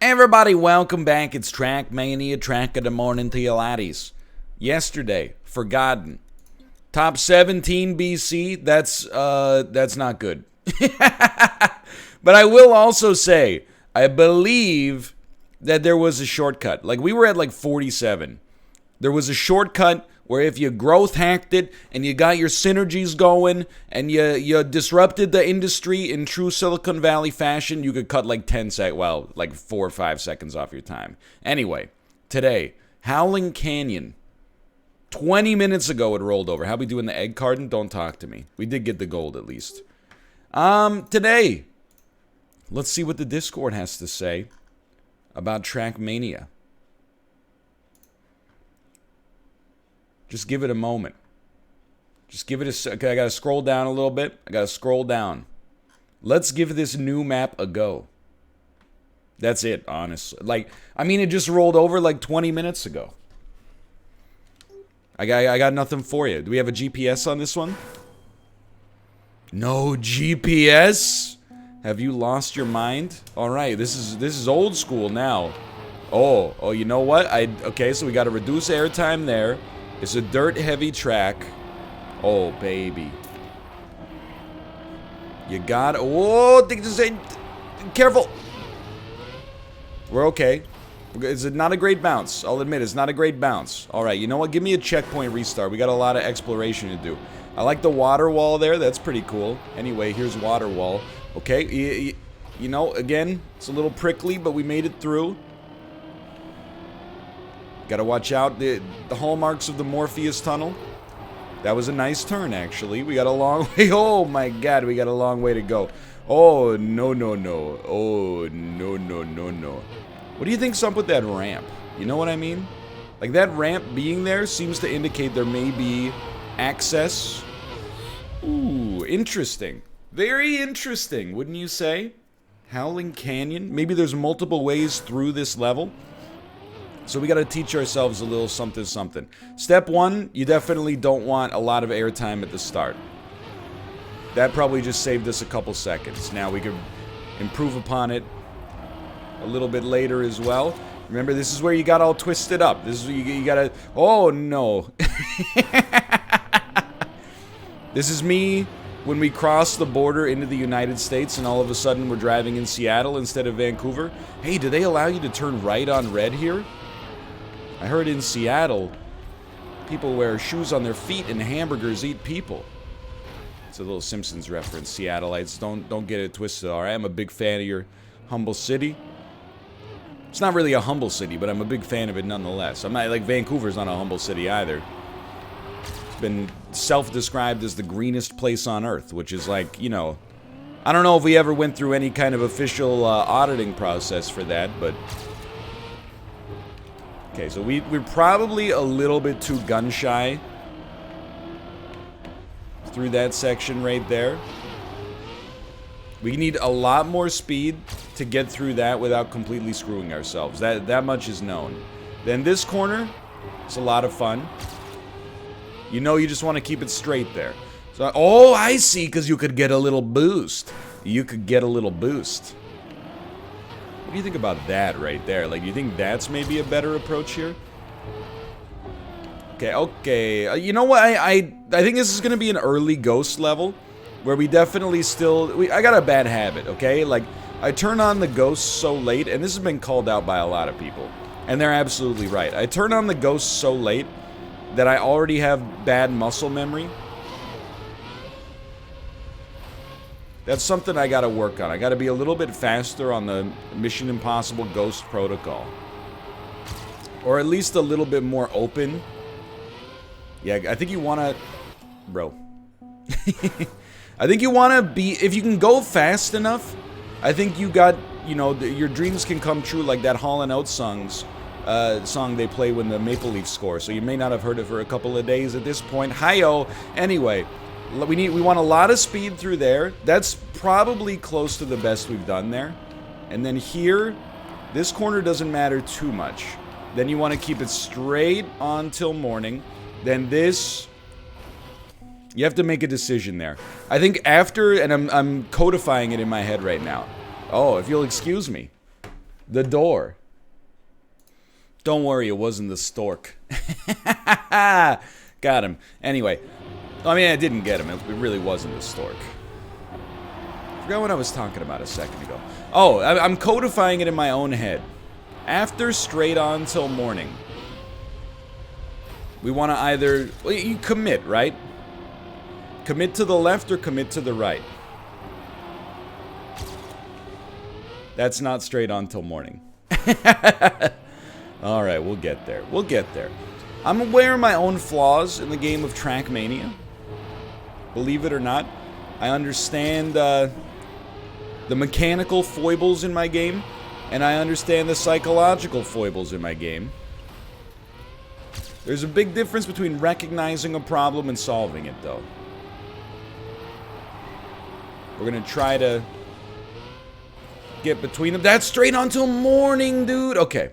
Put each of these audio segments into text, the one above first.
Hey everybody, welcome back. It's Trackmania, track of the morning to your laddies. Yesterday, forgotten. Top 17 BC, that's not good. But I will also say, I believe that there was a shortcut. Like, we were at like 47. There was a shortcut where if you growth hacked it and you got your synergies going and you disrupted the industry in true Silicon Valley fashion, you could cut like 4 or 5 seconds off your time. Anyway, today, Howling Canyon. 20 minutes ago it rolled over. How we doing the egg carton? Don't talk to me. We did get the gold at least. Today, let's see what the Discord has to say about Trackmania. Just give it a moment. Just give it a sec. Okay, I gotta scroll down a little bit. Let's give this new map a go. That's it, honestly. It just rolled over like 20 minutes ago. I got nothing for you. Do we have a GPS on this one? No GPS? Have you lost your mind? All right, this is old school now. Oh, you know what? Okay, so we got to reduce airtime there. It's a dirt-heavy track. Oh, baby. You got... Oh, careful. We're okay. It's not a great bounce. I'll admit, it's not a great bounce. All right, you know what? Give me a checkpoint restart. We got a lot of exploration to do. I like the water wall there. That's pretty cool. Anyway, here's water wall. Okay, you know, again, it's a little prickly, but we made it through. Gotta watch out, the hallmarks of the Morpheus tunnel. That was a nice turn, actually. We got a long way. Oh my god, we got a long way to go. Oh, no. Oh, no. What do you think's up with that ramp? You know what I mean? Like, that ramp being there seems to indicate there may be access. Ooh, interesting. Very interesting, wouldn't you say? Howling Canyon? Maybe there's multiple ways through this level. So we got to teach ourselves a little something. Step 1, you definitely don't want a lot of airtime at the start. That probably just saved us a couple seconds. Now we can improve upon it a little bit later as well. Remember, this is where you got all twisted up. This is where you got to... Oh, no. This is me when we cross the border into the United States and all of a sudden we're driving in Seattle instead of Vancouver. Hey, do they allow you to turn right on red here? I heard in Seattle, people wear shoes on their feet and hamburgers eat people. It's a little Simpsons reference, Seattleites. Don't get it twisted, alright? I'm a big fan of your humble city. It's not really a humble city, but I'm a big fan of it nonetheless. I'm not, like, Vancouver's not a humble city either. It's been self-described as the greenest place on Earth, which is like, you know... I don't know if we ever went through any kind of official auditing process for that, but... Okay, so we're probably a little bit too gun-shy through that section right there. We need a lot more speed to get through that without completely screwing ourselves. That much is known. Then this corner, it's a lot of fun. You know you just want to keep it straight there. So, oh, I see, because you could get a little boost. What do you think about that right there? Like, do you think that's maybe a better approach here? Okay. You know what? I think this is going to be an early ghost level where we definitely I got a bad habit, okay? Like, I turn on the ghosts so late, and this has been called out by a lot of people, and they're absolutely right. I turn on the ghosts so late that I already have bad muscle memory. That's something I gotta work on. I gotta be a little bit faster on the Mission Impossible Ghost Protocol. Or at least a little bit more open. Yeah, I think you wanna... Bro. I think you wanna be... If you can go fast enough, I think you got... You know, your dreams can come true, like that Hall & Out song they play when the Maple Leafs score. So you may not have heard it for a couple of days at this point. Hi-yo! Anyway... We want a lot of speed through there. That's probably close to the best we've done there. And then here, this corner doesn't matter too much. Then you want to keep it straight on till morning. Then this, you have to make a decision there. I think after, and I'm codifying it in my head right now. Oh, if you'll excuse me. The door. Don't worry, it wasn't the stork. Got him. Anyway, I mean, I didn't get him. It really wasn't the stork. I forgot what I was talking about a second ago. Oh, I'm codifying it in my own head. After straight on till morning, we want to either... Well, you commit, right? Commit to the left or commit to the right. That's not straight on till morning. Alright, we'll get there. We'll get there. I'm aware of my own flaws in the game of Trackmania. Believe it or not. I understand the mechanical foibles in my game, and I understand the psychological foibles in my game. There's a big difference between recognizing a problem and solving it, though. We're gonna try to get between them. That's straight on till morning, dude. Okay.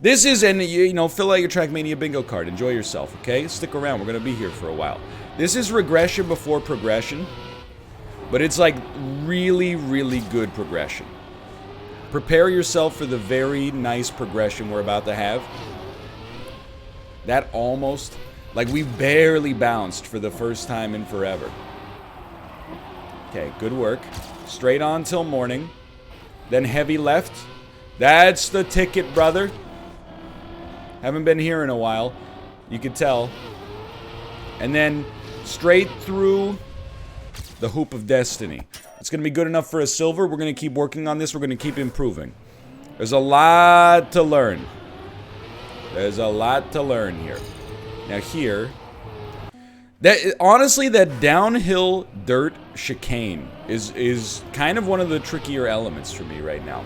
This is, and you know, fill out your Trackmania bingo card. Enjoy yourself, okay? Stick around. We're gonna be here for a while. This is regression before progression, but it's like really, really good progression. Prepare yourself for the very nice progression we're about to have. That almost, like we barely bounced for the first time in forever. Okay, good work. Straight on till morning. Then heavy left. That's the ticket, brother. Haven't been here in a while. You could tell. And then straight through the hoop of destiny. It's going to be good enough for a silver. We're going to keep working on this. We're going to keep improving. There's a lot to learn. There's a lot to learn here. Now here, honestly, that downhill dirt chicane is kind of one of the trickier elements for me right now.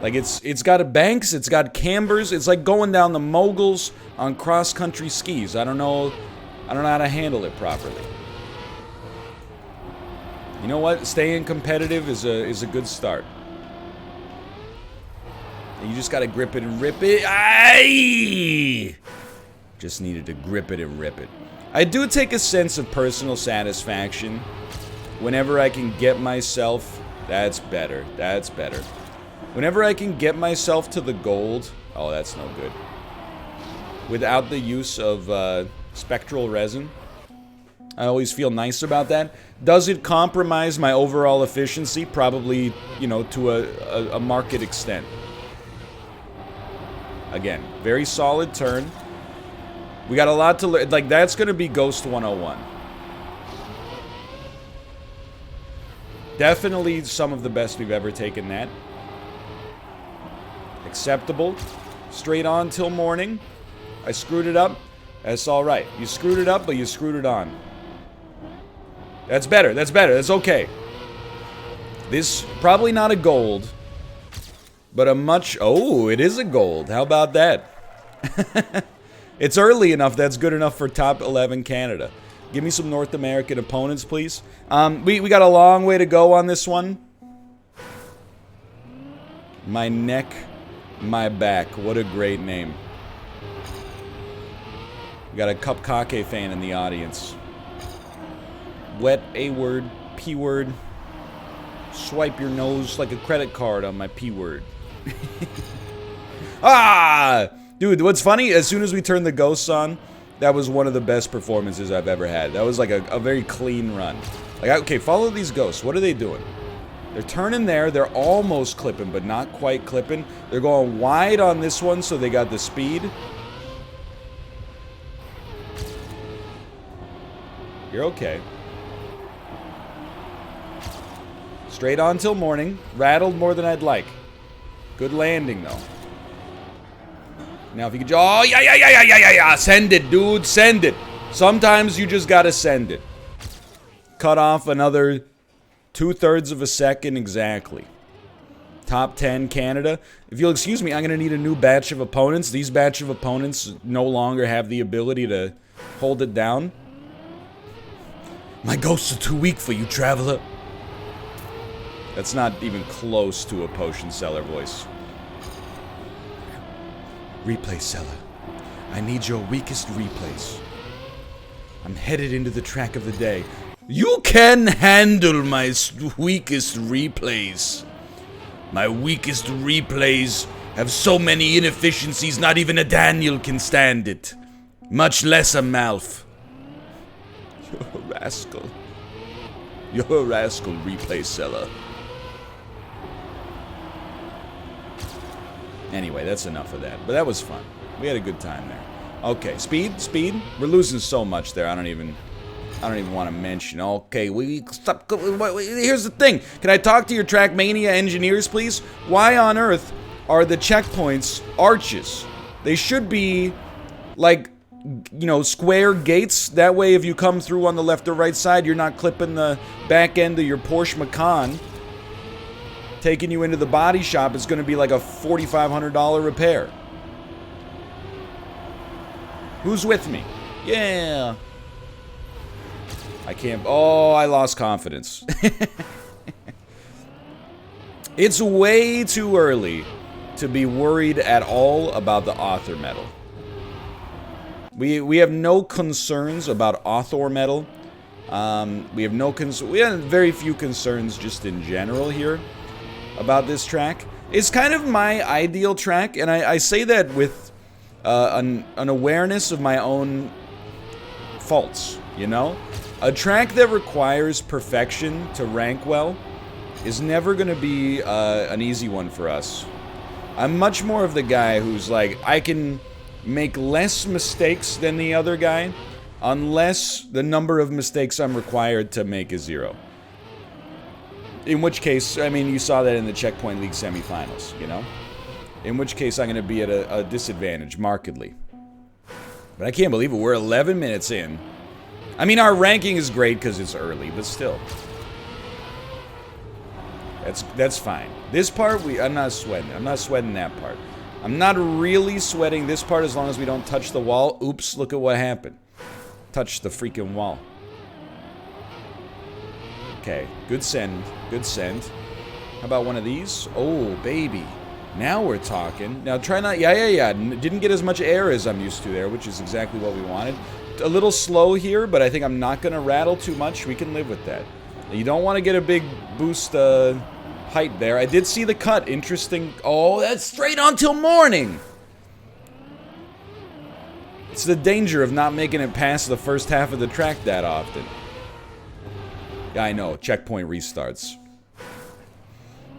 Like it's got banks, it's got cambers. It's like going down the moguls on cross-country skis. I don't know how to handle it properly. You know what? Staying competitive is a good start. You just gotta grip it and rip it. Aye! Just needed to grip it and rip it. I do take a sense of personal satisfaction whenever I can get myself... That's better. That's better. Whenever I can get myself to the gold... Oh, that's no good. Without the use of spectral resin. I always feel nice about that. Does it compromise my overall efficiency? Probably, you know, to a marked extent. Again, very solid turn. We got a lot to learn. Like, that's going to be Ghost 101. Definitely some of the best we've ever taken that. Acceptable. Straight on till morning. I screwed it up. That's alright. You screwed it up, but you screwed it on. That's better. That's better. That's okay. This, probably not a gold. But a much... Oh, it is a gold. How about that? It's early enough. That's good enough for top 11 Canada. Give me some North American opponents, please. We got a long way to go on this one. My neck, my back. What a great name. We got a Cupcake fan in the audience. Wet A word, P word. Swipe your nose like a credit card on my P word. Ah! Dude, what's funny, as soon as we turned the ghosts on, that was one of the best performances I've ever had. That was like a very clean run. Like, okay, follow these ghosts. What are they doing? They're turning there. They're almost clipping, but not quite clipping. They're going wide on this one, so they got the speed. You're okay. Straight on till morning. Rattled more than I'd like. Good landing, though. Now, if you could... Oh, yeah. Send it, dude. Send it. Sometimes you just gotta send it. Cut off another 2/3 of a second exactly. Top 10 Canada. If you'll excuse me, I'm gonna need a new batch of opponents. These batch of opponents no longer have the ability to hold it down. My ghosts are too weak for you, traveler. That's not even close to a potion seller voice. Replay seller. I need your weakest replays. I'm headed into the track of the day. You can handle my weakest replays. My weakest replays have so many inefficiencies not even a Daniel can stand it. Much less a Malf. You're a rascal. You're a rascal, replay seller. Anyway, that's enough of that. But that was fun. We had a good time there. Okay, speed. We're losing so much there. I don't even want to mention. Okay, we stop. Here's the thing. Can I talk to your Trackmania engineers, please? Why on earth are the checkpoints arches? They should be like, you know, square gates. That way, if you come through on the left or right side, you're not clipping the back end of your Porsche Macan. Taking you into the body shop is going to be like a $4,500 repair. Who's with me? Yeah. I can't. Oh, I lost confidence. It's way too early to be worried at all about the author medal. We have no concerns about author medal. We have very few concerns just in general here about this track. It's kind of my ideal track, and I say that with an awareness of my own faults, you know? A track that requires perfection to rank well is never going to be an easy one for us. I'm much more of the guy who's like, I can make less mistakes than the other guy unless the number of mistakes I'm required to make is 0. In which case, I mean, you saw that in the Checkpoint League semifinals, you know? In which case, I'm going to be at a disadvantage, markedly. But I can't believe it. We're 11 minutes in. I mean, our ranking is great because it's early, but still. That's fine. This part, I'm not sweating. I'm not sweating that part. I'm not really sweating this part as long as we don't touch the wall. Oops, look at what happened. Touch the freaking wall. Okay, good send. Good send. How about one of these? Oh, baby. Now we're talking. Now try not... Yeah. Didn't get as much air as I'm used to there, which is exactly what we wanted. A little slow here, but I think I'm not going to rattle too much. We can live with that. You don't want to get a big boost height there. I did see the cut. Interesting. Oh, that's straight on till morning. It's the danger of not making it past the first half of the track that often. Yeah, I know. Checkpoint restarts.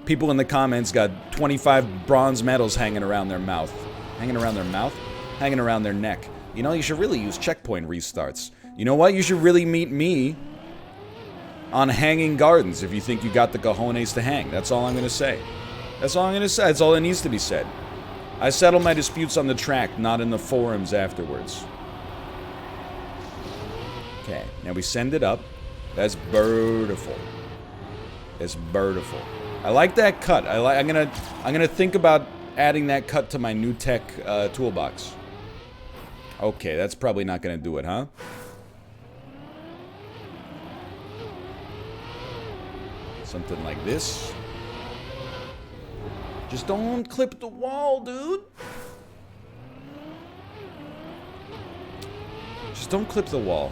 People in the comments got 25 bronze medals hanging around their mouth. Hanging around their mouth? Hanging around their neck. You know, you should really use checkpoint restarts. You know what? You should really meet me on Hanging Gardens if you think you got the cojones to hang. That's all I'm going to say. That's all I'm going to say. That's all that needs to be said. I settle my disputes on the track, not in the forums afterwards. Okay, now we send it up. That's beautiful. That's beautiful. I like that cut. I'm gonna think about adding that cut to my new tech toolbox. Okay, that's probably not gonna do it, huh? Something like this. Just don't clip the wall, dude. Just don't clip the wall.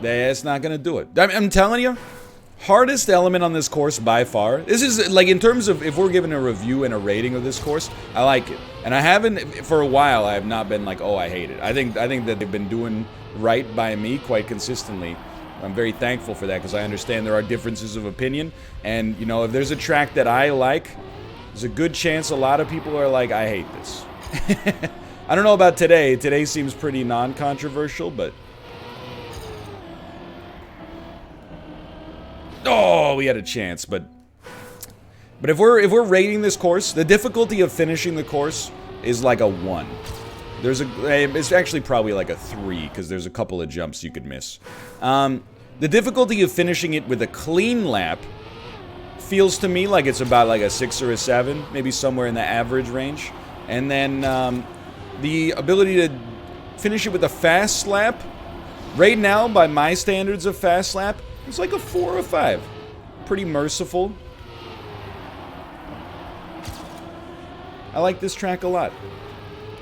That's not gonna do it. I'm telling you, hardest element on this course by far. This is like, in terms of if we're giving a review and a rating of this course, I like it, and I haven't for a while. I have not been like, oh, I hate it. I think that they've been doing right by me quite consistently. I'm very thankful for that because I understand there are differences of opinion, and you know, if there's a track that I like, there's a good chance a lot of people are like, I hate this. I don't know about today. Today seems pretty non-controversial, but. Oh, we had a chance, but if we're rating this course, the difficulty of finishing the course is like a 1. It's actually probably like a 3 because there's a couple of jumps you could miss. The difficulty of finishing it with a clean lap feels to me like it's about like a 6 or a 7, maybe somewhere in the average range. And then the ability to finish it with a fast lap, right now by my standards of fast lap, it's like a 4 or 5. Pretty merciful. I like this track a lot.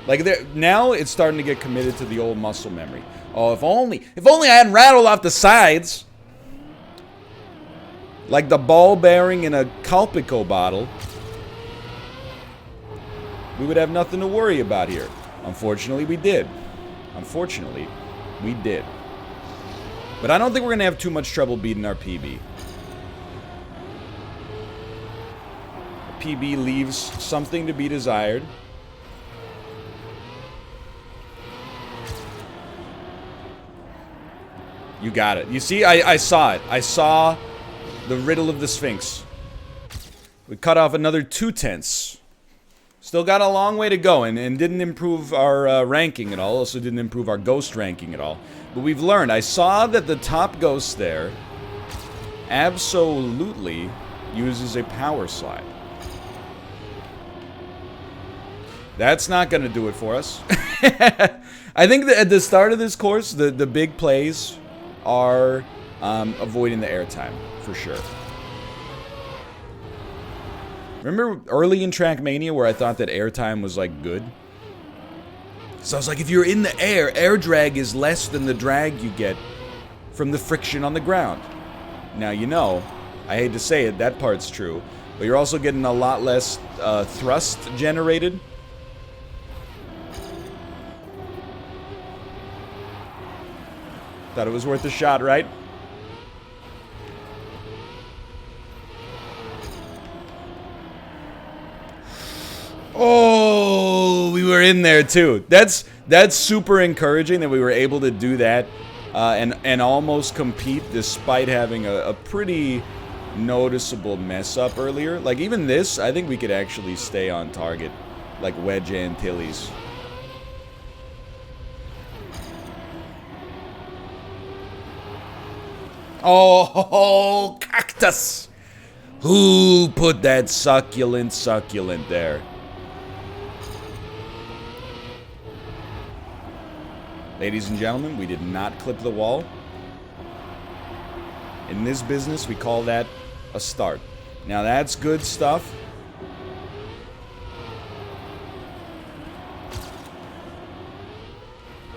Like, now it's starting to get committed to the old muscle memory. Oh, if only I hadn't rattled off the sides. like the ball bearing in a Calpico bottle, we would have nothing to worry about here. Unfortunately, we did. Unfortunately, we did. But I don't think we're going to have too much trouble beating our PB. PB leaves something to be desired. You got it. You see, I saw it. I saw the riddle of the Sphinx. We cut off another 2/10. Still got a long way to go, and didn't improve our ranking at all. Also didn't improve our ghost ranking at all. But we've learned. I saw that the top ghost there absolutely uses a power slide. That's not going to do it for us. I think that at the start of this course, the big plays are avoiding the airtime, for sure. Remember early in Trackmania where I thought that airtime was, like, good? So I was like, if you're in the air drag is less than the drag you get from the friction on the ground. Now, you know, I hate to say it, that part's true. But you're also getting a lot less thrust generated. Thought it was worth a shot, right? Oh, we were in there too. That's super encouraging that we were able to do that and almost compete despite having a pretty noticeable mess up earlier. Like even this, I think we could actually stay on target, like Wedge Antilles. Oh, Cactus! Who put that succulent there? Ladies and gentlemen, we did not clip the wall. In this business, we call that a start. Now that's good stuff.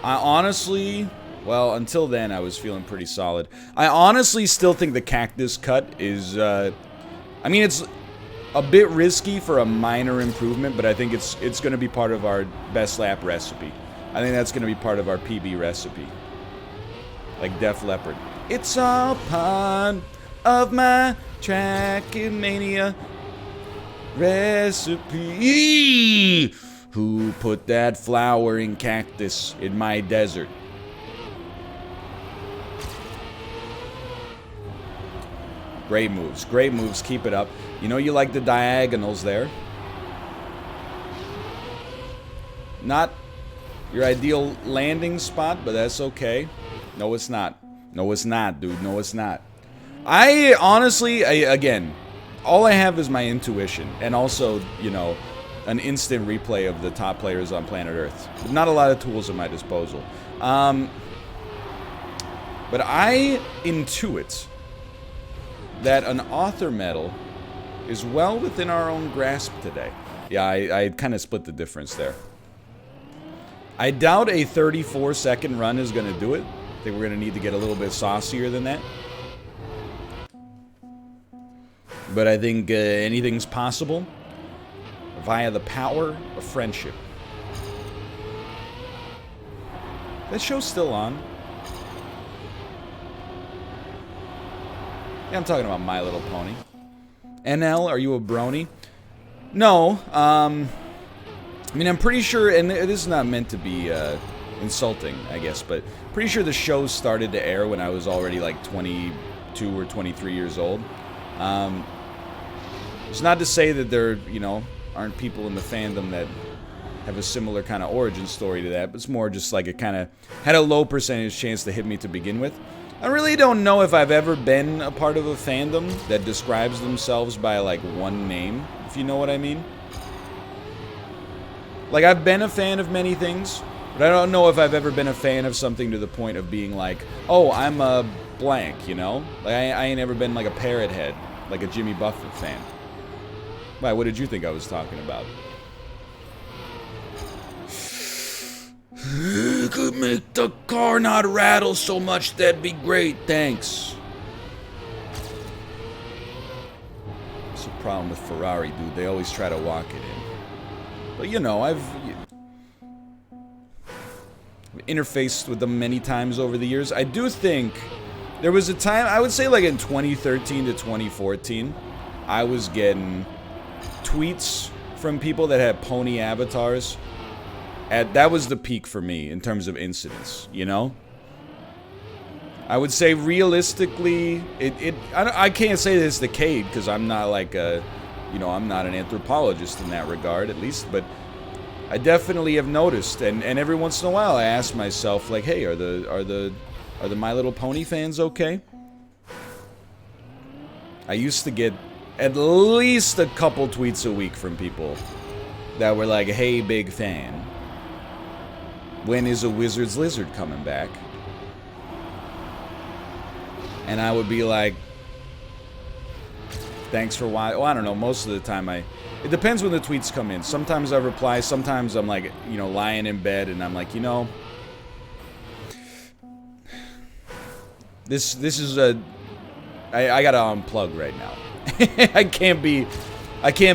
I honestly... Well, until then, I was feeling pretty solid. I honestly still think the Cactus cut is, I mean, it's a bit risky for a minor improvement, but I think it's going to be part of our best lap recipe. I think that's going to be part of our PB recipe. Like Def Leppard. It's all part of my Trackmania recipe. Who put that flowering cactus in my desert? Great moves. Great moves. Keep it up. You know you like the diagonals there. Not your ideal landing spot, but that's okay. No, it's not. No, it's not, dude. No, it's not. I honestly, again, all I have is my intuition. And also, you know, an instant replay of the top players on planet Earth. Not a lot of tools at my disposal. But I intuit that an author medal is well within our own grasp today. Yeah, I kind of split the difference there. I doubt a 34-second run is going to do it. I think we're going to need to get a little bit saucier than that. But I think anything's possible via the power of friendship. That show's still on. Yeah, I'm talking about My Little Pony. NL, are you a brony? No, I mean, I'm pretty sure, and this is not meant to be insulting, I guess, but pretty sure the show started to air when I was already like 22 or 23 years old. It's not to say that there, you know, aren't people in the fandom that have a similar kind of origin story to that, but it's more just like it kind of had a low percentage chance to hit me to begin with. I really don't know if I've ever been a part of a fandom that describes themselves by, like, one name, if you know what I mean. Like, I've been a fan of many things, but I don't know if I've ever been a fan of something to the point of being like, oh, I'm a blank, you know? Like, I ain't ever been, like, a parrot head, like a Jimmy Buffett fan. Why, what did you think I was talking about? Could make the car not rattle so much, that'd be great, thanks. That's the problem with Ferrari, dude. They always try to walk it in. But, you know, I've interfaced with them many times over the years. I do think there was a time, I would say like in 2013 to 2014, I was getting tweets from people that had pony avatars. That was the peak for me in terms of incidents, you know? I would say realistically, I can't say this is the case because I'm not like a, you know, I'm not an anthropologist in that regard, at least, but I definitely have noticed, and every once in a while I ask myself, like, hey, are the My Little Pony fans okay? I used to get at least a couple tweets a week from people that were like, hey, big fan, when is a Wizard's Lizard coming back? And I would be like, thanks for watching. Well, I don't know, most of the time it depends when the tweets come in. Sometimes I reply, sometimes I'm like, you know, lying in bed and I'm like, you know, this is I gotta unplug right now. I can't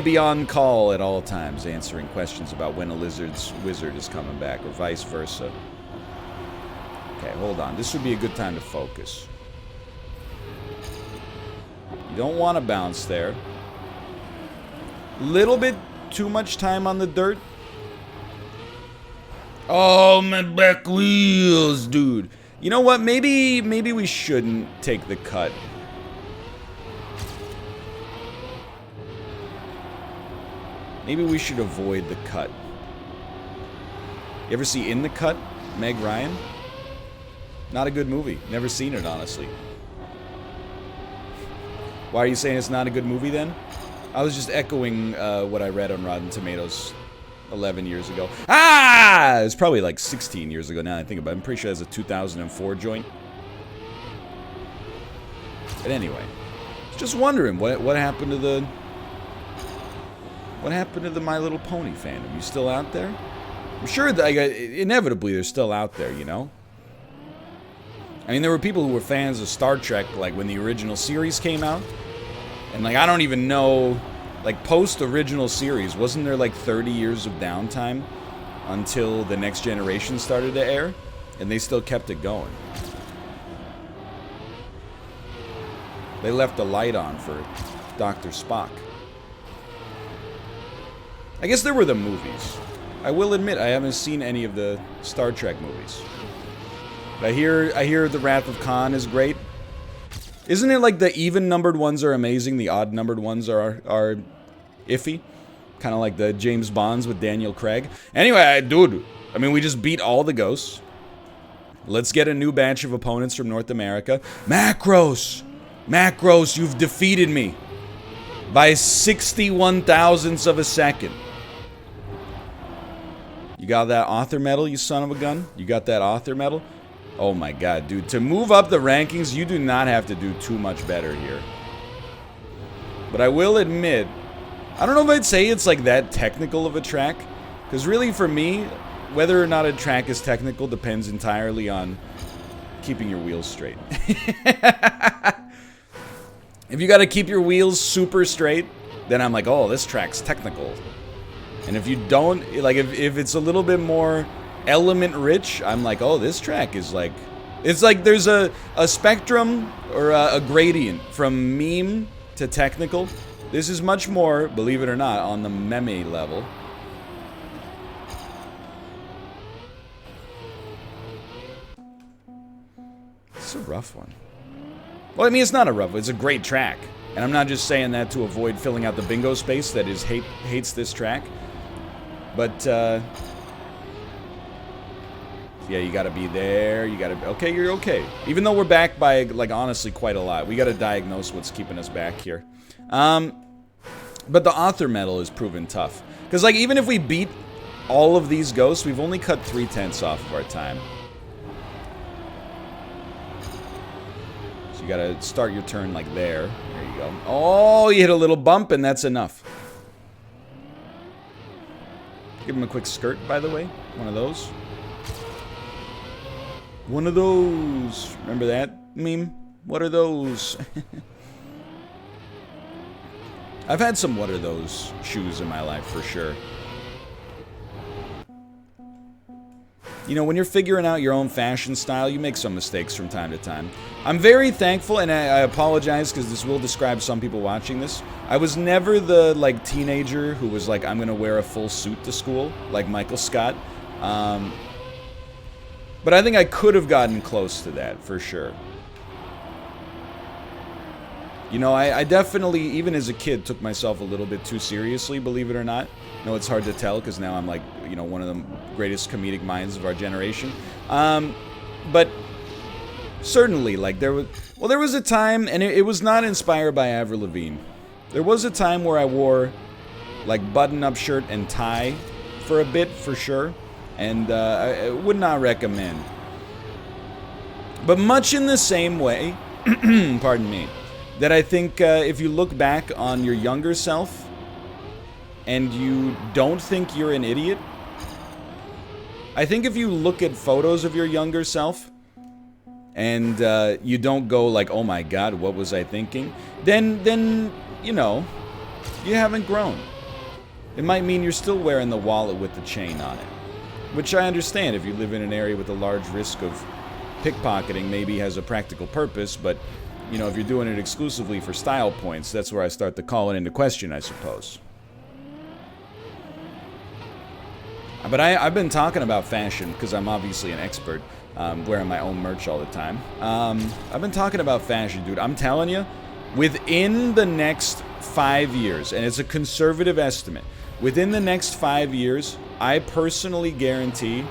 be on call at all times answering questions about when a wizard is coming back or vice versa. Okay, hold on. This would be a good time to focus. You don't want to bounce there. Little bit too much time on the dirt. Oh, my back wheels, dude. You know what? Maybe we shouldn't take the cut. Maybe we should avoid the cut. You ever see In the Cut? Meg Ryan? Not a good movie. Never seen it, honestly. Why are you saying it's not a good movie, then? I was just echoing what I read on Rotten Tomatoes 11 years ago. Ah! It's probably like 16 years ago now I think about it. I'm pretty sure it's a 2004 joint. But anyway, just wondering what happened to the My Little Pony fandom. You still out there? I'm sure that inevitably they're still out there, you know? I mean, there were people who were fans of Star Trek, like, when the original series came out. And, like, I don't even know, like, post-original series, wasn't there, like, 30 years of downtime until the Next Generation started to air? And they still kept it going. They left the light on for Dr. Spock. I guess there were the movies. I will admit, I haven't seen any of the Star Trek movies. I hear The Wrath of Khan is great. Isn't it like the even-numbered ones are amazing, the odd-numbered ones are iffy? Kind of like the James Bonds with Daniel Craig. Anyway, dude, I mean, we just beat all the ghosts. Let's get a new batch of opponents from North America. Macros! Macros, you've defeated me by 61 thousandths of a second. You got that author medal, you son of a gun? You got that author medal? Oh my god, dude. To move up the rankings, you do not have to do too much better here. But I will admit, I don't know if I'd say it's like that technical of a track. Because really for me, whether or not a track is technical depends entirely on keeping your wheels straight. If you gotta keep your wheels super straight, then I'm like, oh, this track's technical. And if you don't, like, if it's a little bit more element rich, I'm like, oh, this track is like, it's like there's a spectrum or a gradient from meme to technical. This is much more, believe it or not, on the meme level. It's a rough one. Well, I mean, it's not a rough one. It's a great track. And I'm not just saying that to avoid filling out the bingo space that is hates this track. But, yeah, you gotta be there. You gotta... Okay, you're okay. Even though we're back by, like, honestly, quite a lot. We gotta diagnose what's keeping us back here. But the author medal is proven tough. Because, like, even if we beat all of these ghosts, we've only cut 3/10 off of our time. So you gotta start your turn, like, there. There you go. Oh, you hit a little bump, and that's enough. Give him a quick skirt, by the way. One of those. One of those. Remember that meme? What are those? I've had some what are those shoes in my life for sure. You know, when you're figuring out your own fashion style, you make some mistakes from time to time. I'm very thankful, and I apologize because this will describe some people watching this. I was never the, like, teenager who was like, I'm going to wear a full suit to school, like Michael Scott. But I think I could have gotten close to that, for sure. You know, I definitely, even as a kid, took myself a little bit too seriously, believe it or not. No, it's hard to tell because now I'm like, you know, one of the greatest comedic minds of our generation. But certainly, like, there was a time, and it was not inspired by Avril Lavigne. There was a time where I wore, like, button-up shirt and tie for a bit, for sure. And I would not recommend. But much in the same way, pardon me, that I think if you look back on your younger self and you don't think you're an idiot, I think if you look at photos of your younger self and you don't go like, oh my god, what was I thinking? Then you know, you haven't grown. It might mean you're still wearing the wallet with the chain on it. Which I understand if you live in an area with a large risk of pickpocketing, maybe has a practical purpose, but, you know, if you're doing it exclusively for style points, that's where I start to call it into question, I suppose. But I've been talking about fashion, because I'm obviously an expert, wearing my own merch all the time. I've been talking about fashion, dude. I'm telling you, within the next 5 years, and it's a conservative estimate, within the next 5 years, I personally guarantee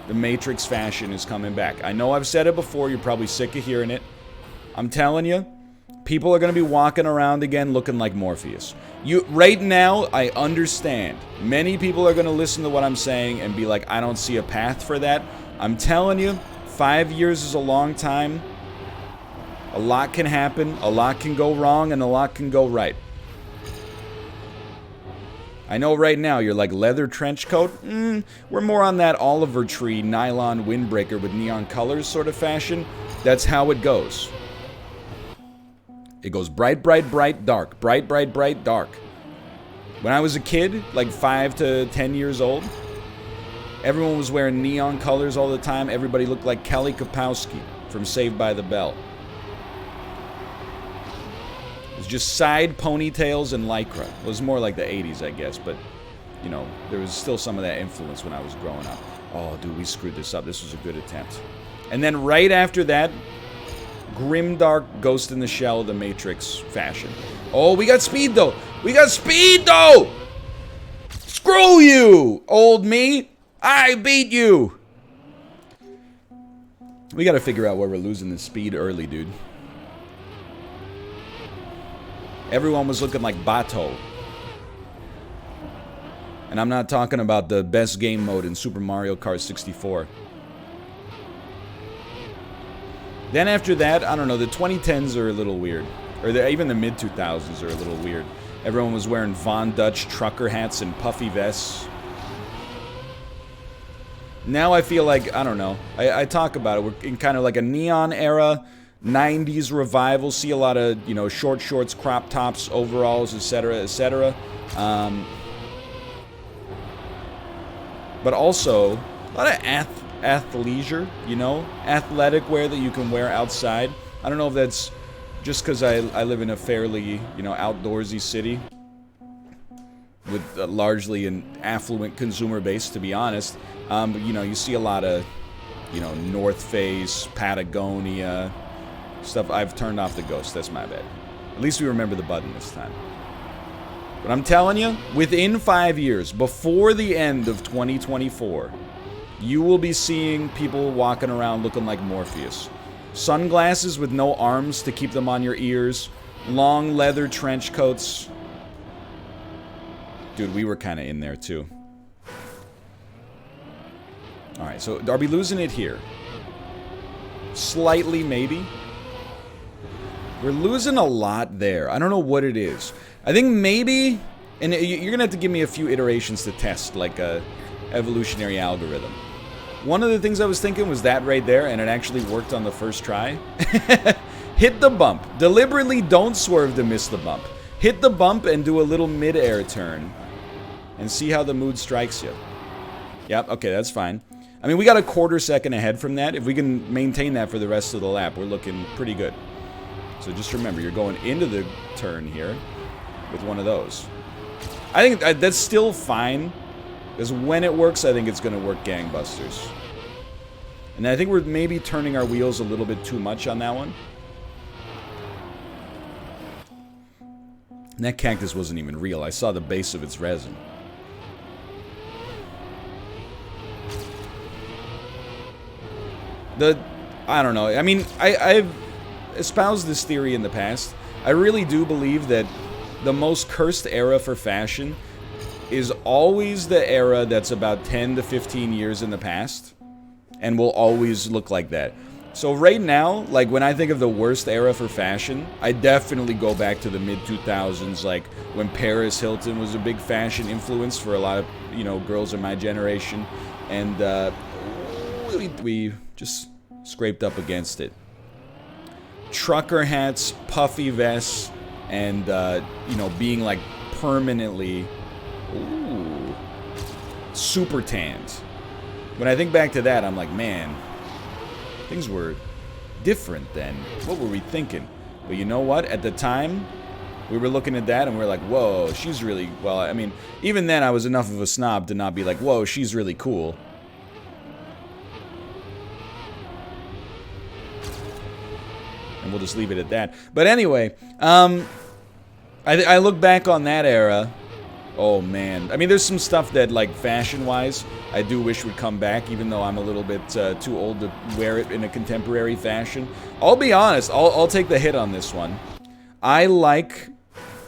the Matrix fashion is coming back. I know I've said it before, you're probably sick of hearing it. I'm telling you, people are going to be walking around again looking like Morpheus. Right now, I understand. Many people are going to listen to what I'm saying and be like, I don't see a path for that. I'm telling you, 5 years is a long time. A lot can happen, a lot can go wrong, and a lot can go right. I know right now you're like, leather trench coat? We're more on that Oliver Tree nylon windbreaker with neon colors sort of fashion. That's how it goes. It goes bright, bright, bright, dark. Bright, bright, bright, dark. When I was a kid, like 5 to 10 years old, everyone was wearing neon colors all the time. Everybody looked like Kelly Kapowski from Saved by the Bell. It was just side ponytails and lycra. It was more like the 80s, I guess, but, you know, there was still some of that influence when I was growing up. Oh, dude, we screwed this up. This was a good attempt. And then right after that, grimdark Ghost in the Shell, The Matrix fashion. Oh, we got speed, though. We got speed, though! Screw you, old me. I beat you. We got to figure out where we're losing the speed early, dude. Everyone was looking like Bato. And I'm not talking about the best game mode in Super Mario Kart 64. Then after that, I don't know, the 2010s are a little weird. Or even the mid-2000s are a little weird. Everyone was wearing Von Dutch trucker hats and puffy vests. Now I feel like, I don't know, I talk about it, we're in kind of like a neon era, 90s revival, see a lot of, you know, short shorts, crop tops, overalls, etc., etc. But also, a lot of athleisure, you know, athletic wear that you can wear outside. I don't know if that's just because I live in a fairly, you know, outdoorsy city with largely an affluent consumer base, to be honest. But, you know, you see a lot of, you know, North Face, Patagonia, stuff. I've turned off the ghost. That's my bad. At least we remember the button this time. But I'm telling you, within 5 years, before the end of 2024, you will be seeing people walking around looking like Morpheus. Sunglasses with no arms to keep them on your ears. Long leather trench coats. Dude, we were kind of in there too. Alright, so are we losing it here? Slightly, maybe. We're losing a lot there. I don't know what it is. I think maybe, and you're going to have to give me a few iterations to test, like a evolutionary algorithm. One of the things I was thinking was that right there, and it actually worked on the first try. Hit the bump. Deliberately don't swerve to miss the bump. hit the bump and do a little mid-air turn. And see how the mood strikes you. Yep, okay, that's fine. I mean, we got a quarter second ahead from that. If we can maintain that for the rest of the lap, we're looking pretty good. So just remember, you're going into the turn here with one of those. I think that's still fine. Because when it works, I think it's going to work gangbusters. And I think we're maybe turning our wheels a little bit too much on that one. And that cactus wasn't even real. I saw the base of its resin. I don't know. I mean, I've espoused this theory in the past. I really do believe that the most cursed era for fashion is always the era that's about 10 to 15 years in the past. And will always look like that. So right now, like when I think of the worst era for fashion, I definitely go back to the mid-2000s, like when Paris Hilton was a big fashion influence for a lot of, you know, girls in my generation. And we just scraped up against it. Trucker hats, puffy vests, and, you know, being like permanently, super tanned. When I think back to that, I'm like, man, things were different then. What were we thinking? But you know what? At the time, we were looking at that and we were like, whoa, she's really, well, I mean, even then I was enough of a snob to not be like, whoa, she's really cool. And we'll just leave it at that. But anyway, I look back on that era. Oh, man. I mean, there's some stuff that, like, fashion-wise, I do wish would come back, even though I'm a little bit too old to wear it in a contemporary fashion. I'll be honest. I'll take the hit on this one. I like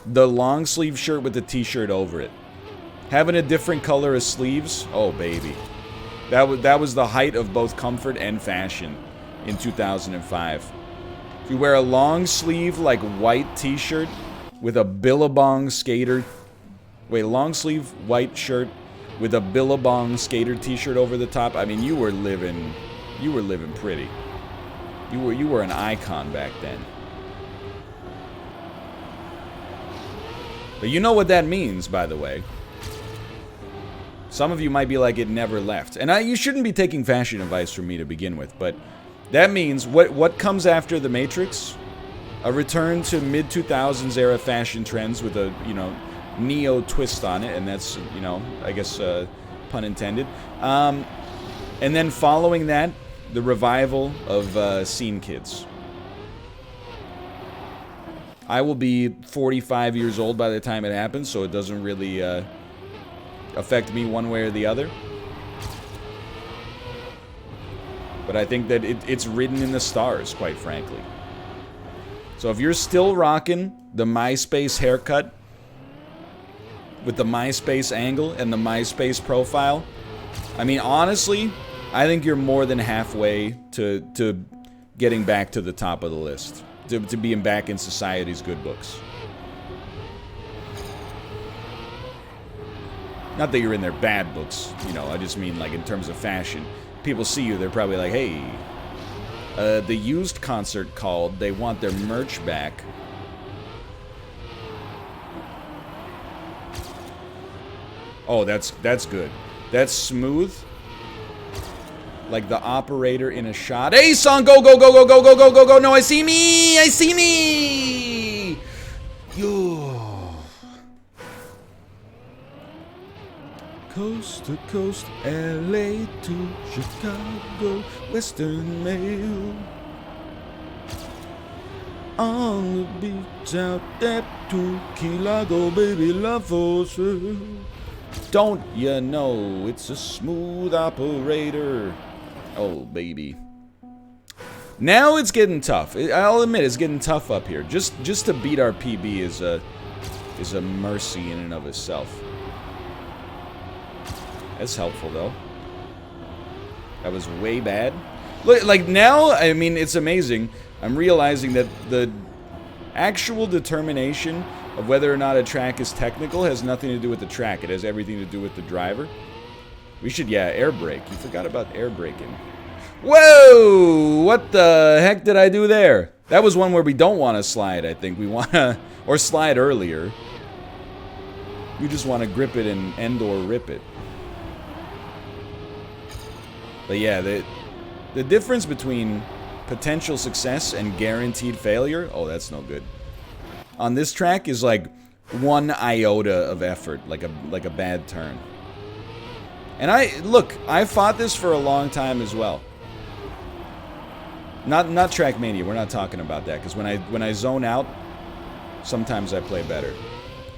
the long-sleeve shirt with the t-shirt over it. Having a different color of sleeves, oh, baby. That was the height of both comfort and fashion in 2005. If you wear a long-sleeve, like, white t-shirt with a Billabong skater... Wait, long sleeve white shirt with a Billabong skater t-shirt over the top. I mean, you were living pretty. You were an icon back then. But you know what that means, by the way. Some of you might be like, it never left. And you shouldn't be taking fashion advice from me to begin with, but that means what comes after The Matrix? A return to mid-2000s era fashion trends with a, you know, neo twist on it, and that's, you know, I guess, pun intended. And then following that, the revival of Scene Kids. I will be 45 years old by the time it happens, so it doesn't really affect me one way or the other. But I think that it's written in the stars, quite frankly. So if you're still rocking the MySpace haircut, with the MySpace angle and the MySpace profile, I mean, honestly, I think you're more than halfway to getting back to the top of the list. To being back in society's good books. Not that you're in their bad books, you know, I just mean like in terms of fashion. People see you, they're probably like, hey, the Used concert called, they want their merch back. Oh, that's good. That's smooth. Like the operator in a shot. Hey, son, go, go, go, go, go, go, go, go, go. No, I see me. I see me. Yo. Coast to coast, LA to Chicago, Western Mail. On the beach out there to Key Largo, baby, love for sale. Don't you know it's a smooth operator? Oh, baby. Now it's getting tough. I'll admit it's getting tough up here. Just to beat our PB is a mercy in and of itself. That's helpful, though. That was way bad. Look, like, now, I mean, it's amazing. I'm realizing that the actual determination of whether or not a track is technical has nothing to do with the track. It has everything to do with the driver. We should, yeah, air brake. You forgot about air braking. Whoa! What the heck did I do there? That was one where we don't want to slide, I think. We want to... Or slide earlier. We just want to grip it and or rip it. But yeah, the difference between potential success and guaranteed failure... Oh, that's no good. On this track is like 1 iota of effort. Like a bad turn. And I fought this for a long time as well. Not Trackmania, we're not talking about that, because when I zone out, sometimes I play better.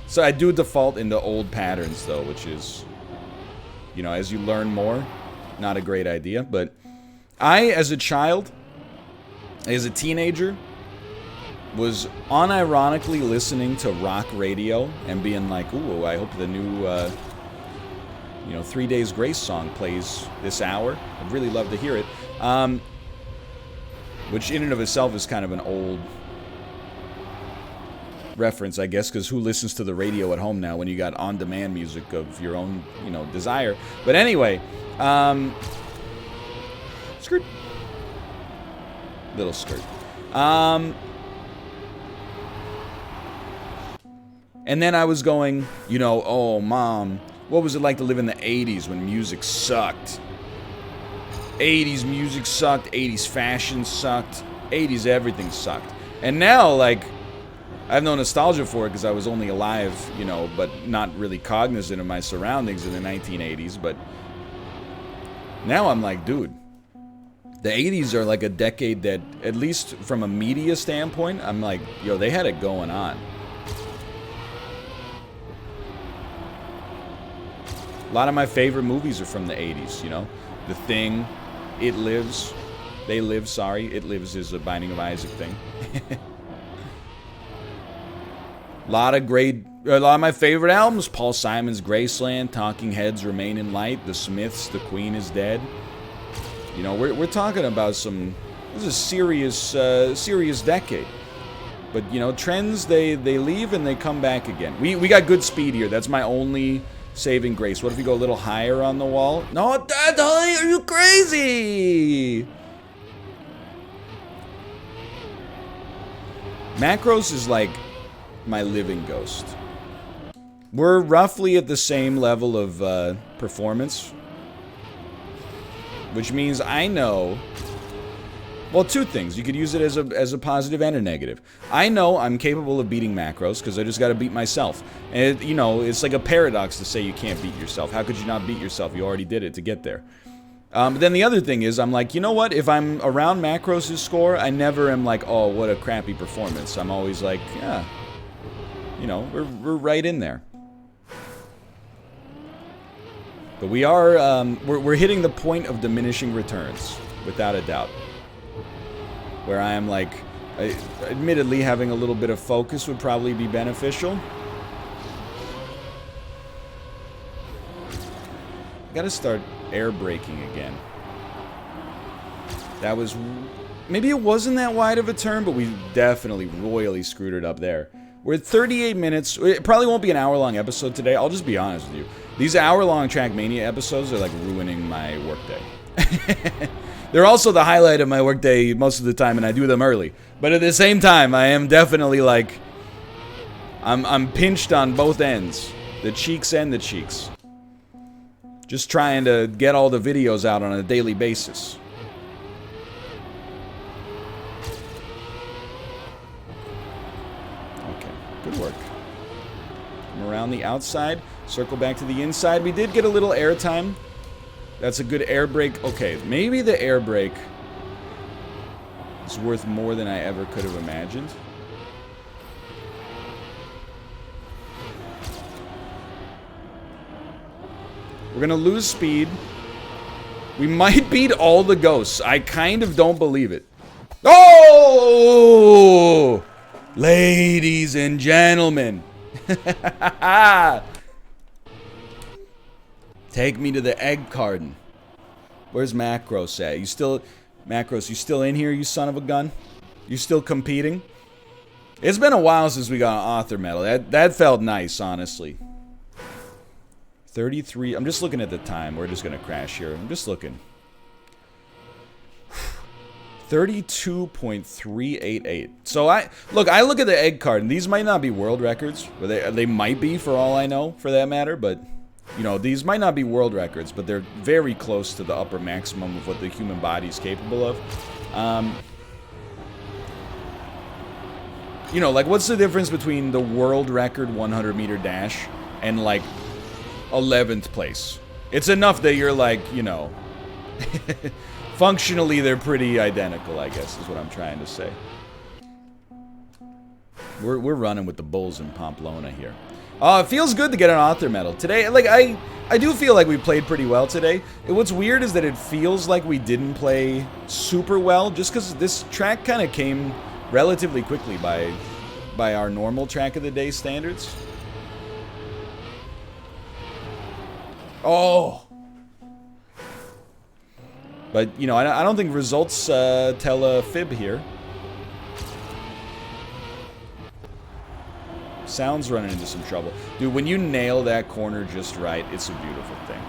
So I do default into old patterns though, which is, you know, as you learn more, not a great idea. But I, as a child, as a teenager, was unironically listening to rock radio and being like, ooh, I hope the new, you know, 3 Days Grace song plays this hour. I'd really love to hear it. Which in and of itself is kind of an old reference, I guess, because who listens to the radio at home now when you got on-demand music of your own, you know, desire. But anyway, skirt. Little skirt. And then I was going, you know, oh, Mom, what was it like to live in the 80s when music sucked? 80s music sucked, 80s fashion sucked, 80s everything sucked. And now, like, I have no nostalgia for it because I was only alive, you know, but not really cognizant of my surroundings in the 1980s. But now I'm like, dude, the 80s are like a decade that, at least from a media standpoint, I'm like, yo, they had it going on. A lot of my favorite movies are from the 80s, you know? The Thing, It Lives, They Live, sorry. It Lives is a Binding of Isaac thing. A lot of my favorite albums. Paul Simon's Graceland, Talking Heads, Remain in Light, The Smiths, The Queen is Dead. You know, we're talking about some... This is a serious decade. But, you know, trends, they leave and they come back again. We got good speed here. That's my only... saving grace. What if we go a little higher on the wall? No, Dad, are you crazy? Macros is like my living ghost. We're roughly at the same level of performance, which means I know. Well, two things. You could use it as a positive and a negative. I know I'm capable of beating macros because I just got to beat myself. And, you know, it's like a paradox to say you can't beat yourself. How could you not beat yourself? You already did it to get there. But then the other thing is, I'm like, you know what? If I'm around macros' score, I never am like, oh, what a crappy performance. I'm always like, yeah, you know, we're right in there. But we are, we're hitting the point of diminishing returns, without a doubt. Where I am like, admittedly, having a little bit of focus would probably be beneficial. Gotta start air braking again. That was... Maybe it wasn't that wide of a turn, but we definitely royally screwed it up there. We're at 38 minutes. It probably won't be an hour-long episode today. I'll just be honest with you. These hour-long Trackmania episodes are like ruining my workday. They're also the highlight of my workday most of the time, and I do them early. But at the same time, I am definitely like... I'm pinched on both ends. The cheeks and the cheeks. Just trying to get all the videos out on a daily basis. Okay, good work. Come around the outside, circle back to the inside. We did get a little air time. That's a good air brake. Okay, maybe the air brake is worth more than I ever could have imagined. We're gonna lose speed. We might beat all the ghosts. I kind of don't believe it. Oh! Ladies and gentlemen. Take me to the egg garden. Where's Macros at? You still... Macros, you still in here, you son of a gun? You still competing? It's been a while since we got an author medal. That felt nice, honestly. 33... I'm just looking at the time. We're just gonna crash here. I'm just looking. 32.388. So I look at the egg card, and these might not be world records, but they might be for all I know, for that matter. But you know, these might not be world records, but they're very close to the upper maximum of what the human body is capable of. You know, like, what's the difference between the world record 100-meter dash and, like, 11th place? It's enough that you're, like, you know, functionally they're pretty identical, I guess, is what I'm trying to say. We're running with the bulls in Pamplona here. It feels good to get an author medal. Today, like, I do feel like we played pretty well today. What's weird is that it feels like we didn't play super well, just because this track kind of came relatively quickly by our normal track of the day standards. Oh! But, you know, I don't think results tell a fib here. Sound's running into some trouble. Dude, when you nail that corner just right, it's a beautiful thing.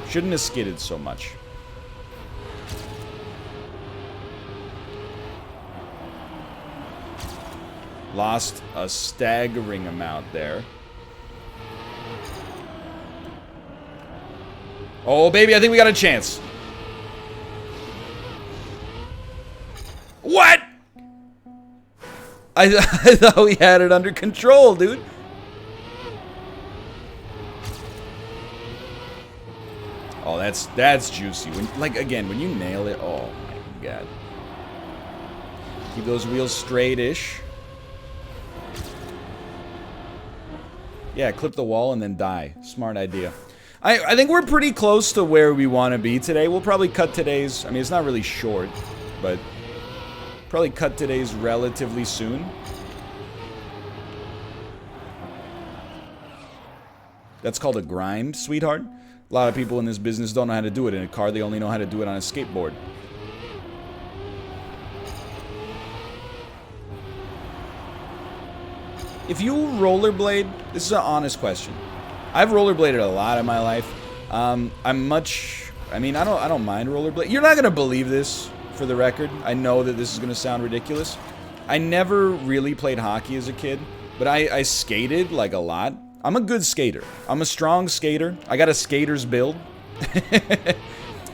Shouldn't have skidded so much. Lost a staggering amount there. Oh, baby, I think we got a chance. What? I thought we had it under control, dude. Oh, that's juicy. Like, again, when you nail it, oh my god. Keep those wheels straight-ish. Yeah, clip the wall and then die. Smart idea. I think we're pretty close to where we want to be today. We'll probably cut today's... I mean, it's not really short, but... probably cut today's relatively soon. That's called a grind, sweetheart. A lot of people in this business don't know how to do it in a car. They only know how to do it on a skateboard. If you rollerblade, this is an honest question. I've rollerbladed a lot in my life. I mean, I don't mind rollerblade. You're not gonna believe this, for the record. I know that this is gonna sound ridiculous. I never really played hockey as a kid, but I skated like a lot. I'm a good skater. I'm a strong skater. I got a skater's build,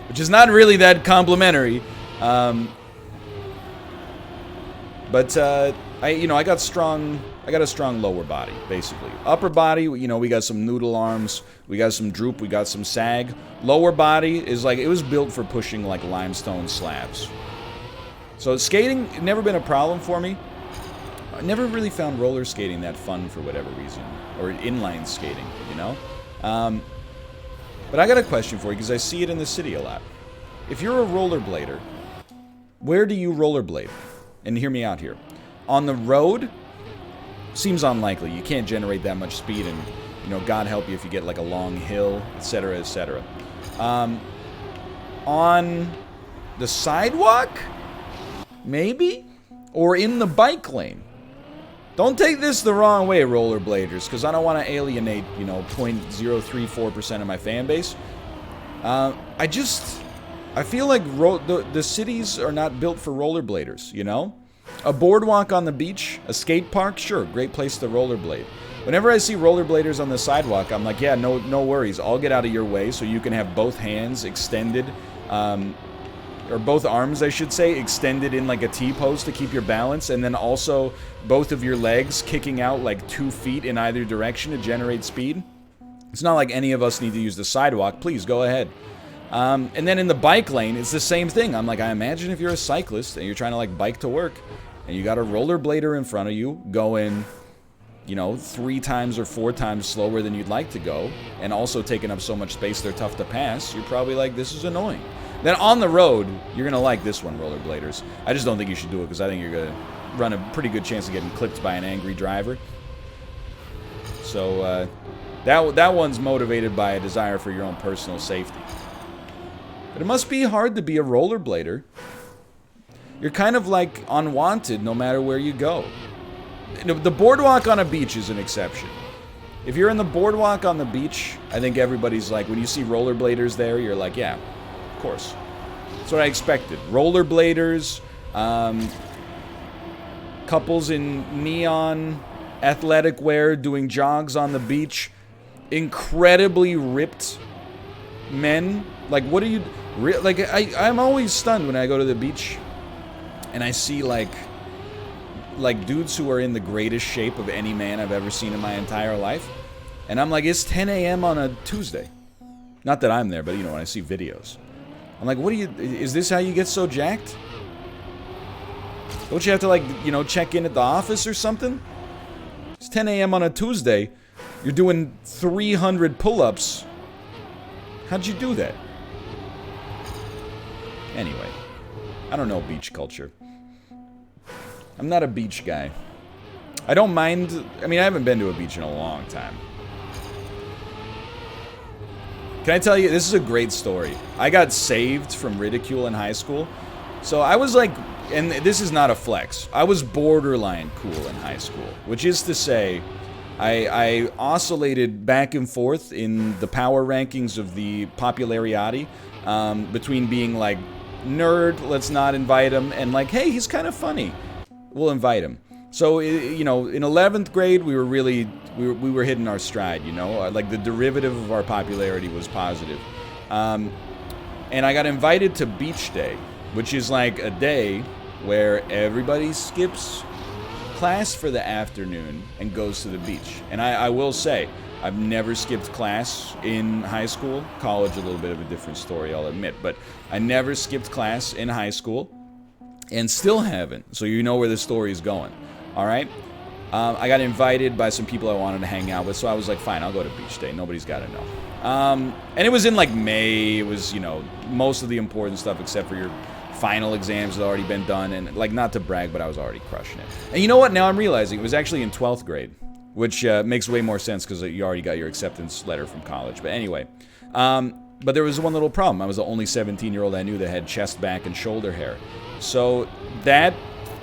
which is not really that complimentary. But I got strong. I got a strong lower body, basically. Upper body, you know, we got some noodle arms, we got some droop, we got some sag. Lower body is like, it was built for pushing like limestone slabs. So skating, never been a problem for me. I never really found roller skating that fun for whatever reason. Or inline skating, you know? But I got a question for you, because I see it in the city a lot. If you're a rollerblader, where do you rollerblade? And hear me out here. On the road, seems unlikely. You can't generate that much speed, and, you know, God help you if you get like a long hill, etc., etc. On the sidewalk? Maybe? Or in the bike lane? Don't take this the wrong way, rollerbladers, because I don't want to alienate, you know, 0.034% of my fan base. I feel like the cities are not built for rollerbladers, you know? A boardwalk on the beach, a skate park, sure, great place to rollerblade. Whenever I see rollerbladers on the sidewalk, I'm like, yeah, no worries. I'll get out of your way so you can have both hands extended, or both arms, I should say, extended in like a T-pose to keep your balance, and then also both of your legs kicking out like 2 feet in either direction to generate speed. It's not like any of us need to use the sidewalk. Please, go ahead. And then in the bike lane, it's the same thing. I'm like, I imagine if you're a cyclist and you're trying to like bike to work, and you got a rollerblader in front of you going, you know, 3 times or 4 times slower than you'd like to go, and also taking up so much space they're tough to pass, you're probably like, this is annoying. Then on the road, you're going to like this one, rollerbladers. I just don't think you should do it, because I think you're going to run a pretty good chance of getting clipped by an angry driver. So, that one's motivated by a desire for your own personal safety. But it must be hard to be a rollerblader. You're kind of like unwanted no matter where you go. The boardwalk on a beach is an exception. If you're in the boardwalk on the beach, I think everybody's like, when you see rollerbladers there, you're like, yeah, of course. That's what I expected. Rollerbladers, Couples in neon athletic wear doing jogs on the beach. Incredibly ripped men. Like, what are you... Like, I'm always stunned when I go to the beach and I see, like dudes who are in the greatest shape of any man I've ever seen in my entire life. And I'm like, it's 10 a.m. on a Tuesday. Not that I'm there, but, you know, when I see videos. I'm like, what do you... Is this how you get so jacked? Don't you have to, like, you know, check in at the office or something? It's 10 a.m. on a Tuesday. You're doing 300 pull-ups. How'd you do that? Anyway, I don't know beach culture. I'm not a beach guy. I don't mind... I mean, I haven't been to a beach in a long time. Can I tell you, this is a great story. I got saved from ridicule in high school. So I was like... And this is not a flex. I was borderline cool in high school. Which is to say... I oscillated back and forth in the power rankings of the popularity between being like, nerd, let's not invite him, and like, hey, he's kind of funny, we'll invite him. So, you know, in 11th grade, we were really, we were hitting our stride, you know? Like, the derivative of our popularity was positive. And I got invited to Beach Day, which is like a day where everybody skips class for the afternoon and goes to the beach. And I will say, I've never skipped class in high school. College, a little bit of a different story, I'll admit. But I never skipped class in high school and still haven't. So you know where the story is going. All right? I got invited by some people I wanted to hang out with. So I was like, fine, I'll go to Beach Day. Nobody's got to know. And it was in like May. It was, you know, most of the important stuff except for your final exams had already been done, and like, not to brag, but I was already crushing it. And you know what? Now I'm realizing it was actually in 12th grade, which makes way more sense because you already got your acceptance letter from college. But anyway, but there was one little problem. I was the only 17-year-old I knew that had chest, back, and shoulder hair. So that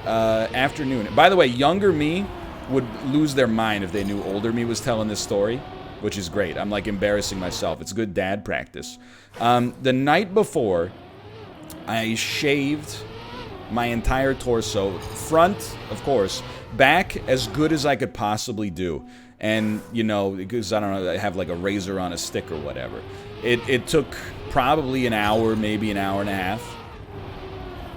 afternoon, by the way, younger me would lose their mind if they knew older me was telling this story, which is great. I'm like embarrassing myself. It's good dad practice. The night before, I shaved my entire torso, front, of course, back as good as I could possibly do. And, you know, because, I don't know, I have like a razor on a stick or whatever. It took probably an hour, maybe an hour and a half.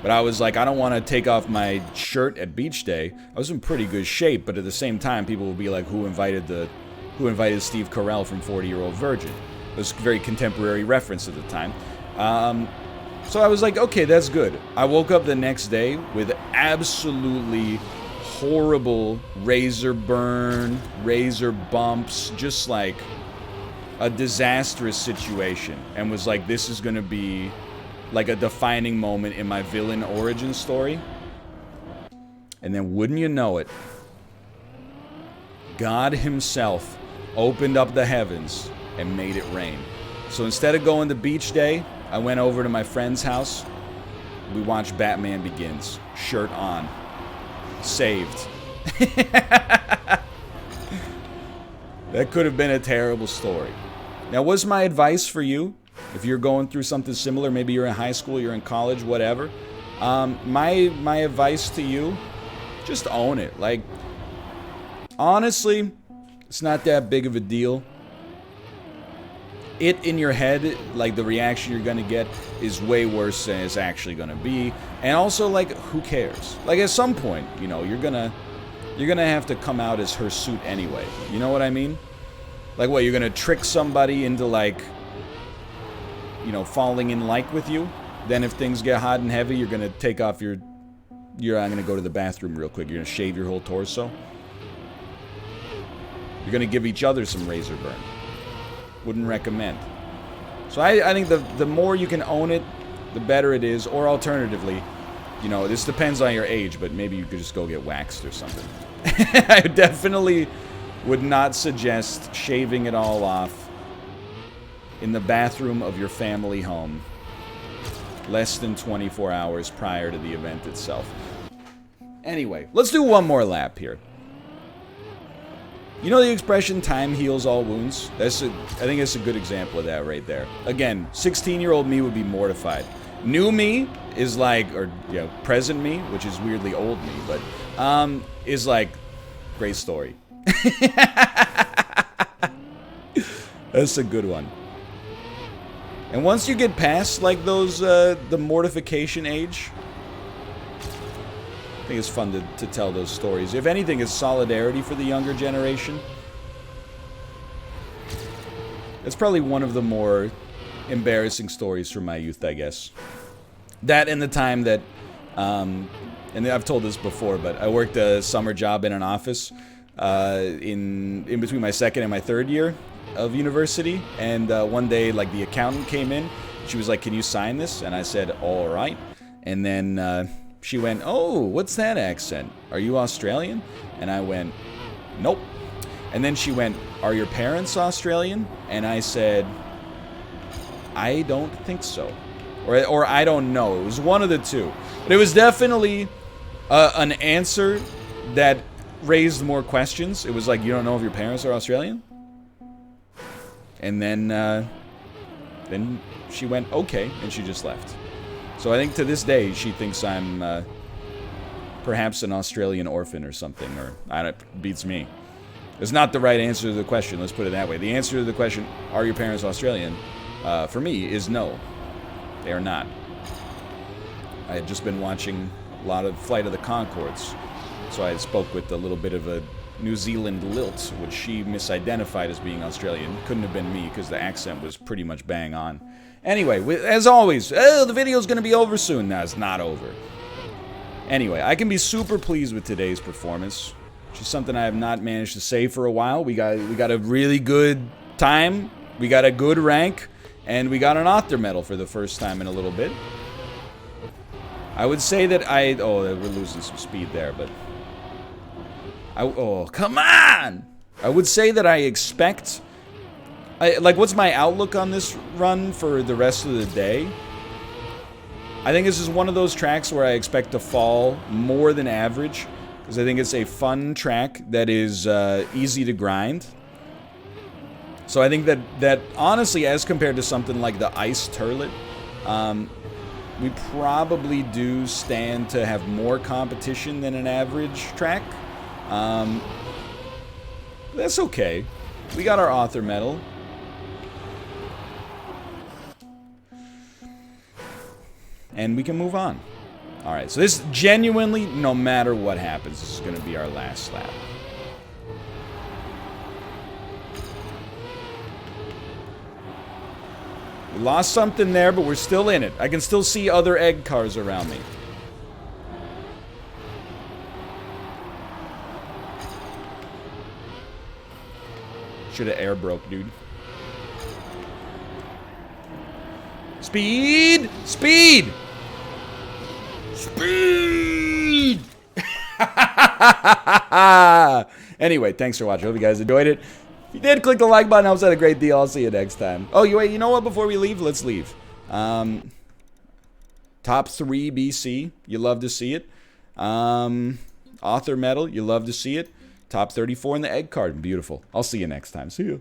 But I was like, I don't want to take off my shirt at Beach Day. I was in pretty good shape, but at the same time, people would be like, who invited Steve Carell from 40-Year-Old Virgin? It was a very contemporary reference at the time. So I was like, okay, that's good. I woke up the next day with absolutely horrible razor burn, razor bumps, just like a disastrous situation. And was like, this is going to be like a defining moment in my villain origin story. And then wouldn't you know it, God himself opened up the heavens and made it rain. So instead of going to Beach Day, I went over to my friend's house. We watched Batman Begins. Shirt on. Saved. That could have been a terrible story. Now, what's my advice for you? If you're going through something similar, maybe you're in high school, you're in college, whatever. My advice to you, just own it. Like, honestly, it's not that big of a deal. It in your head, like the reaction you're gonna get is way worse than it's actually gonna be. And also, like, who cares? Like, at some point, you know, you're gonna have to come out as her suit anyway. You know what I mean? Like, what, you're gonna trick somebody into, like, you know, falling in like with you? Then if things get hot and heavy, you're gonna take off I'm gonna go to the bathroom real quick. You're gonna shave your whole torso? You're gonna give each other some razor burn. Wouldn't recommend. So I think the more you can own it, the better it is. Or alternatively, you know, this depends on your age, but maybe you could just go get waxed or something. I definitely would not suggest shaving it all off in the bathroom of your family home less than 24 hours prior to the event itself. Anyway, let's do one more lap here. You know the expression, time heals all wounds? I think that's a good example of that right there. Again, 16-year-old me would be mortified. New me is like, or you know, present me, which is weirdly old me, but is like, great story. That's a good one. And once you get past like those the mortification age, I think it's fun to tell those stories. If anything, it's solidarity for the younger generation. It's probably one of the more embarrassing stories from my youth, I guess. That and the time that, and I've told this before, but I worked a summer job in an office in between my second and my third year of university. And one day, like, the accountant came in. She was like, "Can you sign this?" And I said, "All right." And then she went, "Oh, what's that accent? Are you Australian?" And I went, "Nope." And then she went, "Are your parents Australian?" And I said, "I don't think so." Or I don't know. It was one of the two. But it was definitely an answer that raised more questions. It was like, "You don't know if your parents are Australian?" And then she went, "Okay," and she just left. So I think to this day, she thinks I'm perhaps an Australian orphan or something, or I don't, beats me. It's not the right answer to the question, let's put it that way. The answer to the question, are your parents Australian, for me, is no. They are not. I had just been watching a lot of Flight of the Conchords, so I spoke with a little bit of a New Zealand lilt, which she misidentified as being Australian. Couldn't have been me, because the accent was pretty much bang on. Anyway, as always, the video's gonna be over soon. No, it's not over. Anyway, I can be super pleased with today's performance, which is something I have not managed to say for a while. We got a really good time, we got a good rank, and we got an author medal for the first time in a little bit. I would say that oh, we're losing some speed there, but oh, come on! I would say that I expect, like, what's my outlook on this run for the rest of the day? I think this is one of those tracks where I expect to fall more than average, because I think it's a fun track that is easy to grind. So I think that honestly, as compared to something like the Ice Turlet, we probably do stand to have more competition than an average track. That's okay. We got our author medal. And we can move on. Alright, so this genuinely, no matter what happens, this is going to be our last lap. We lost something there, but we're still in it. I can still see other egg cars around me. Should have air broke, dude. Speed! Speed! Speed! Anyway, thanks for watching. Hope you guys enjoyed it. If you did, click the like button. Helps out a great deal. I'll see you next time. Oh, wait, you know what? Before we leave, let's leave. Top 3 BC. You love to see it. Author medal. You love to see it. Top 34 in the egg card. Beautiful. I'll see you next time. See you.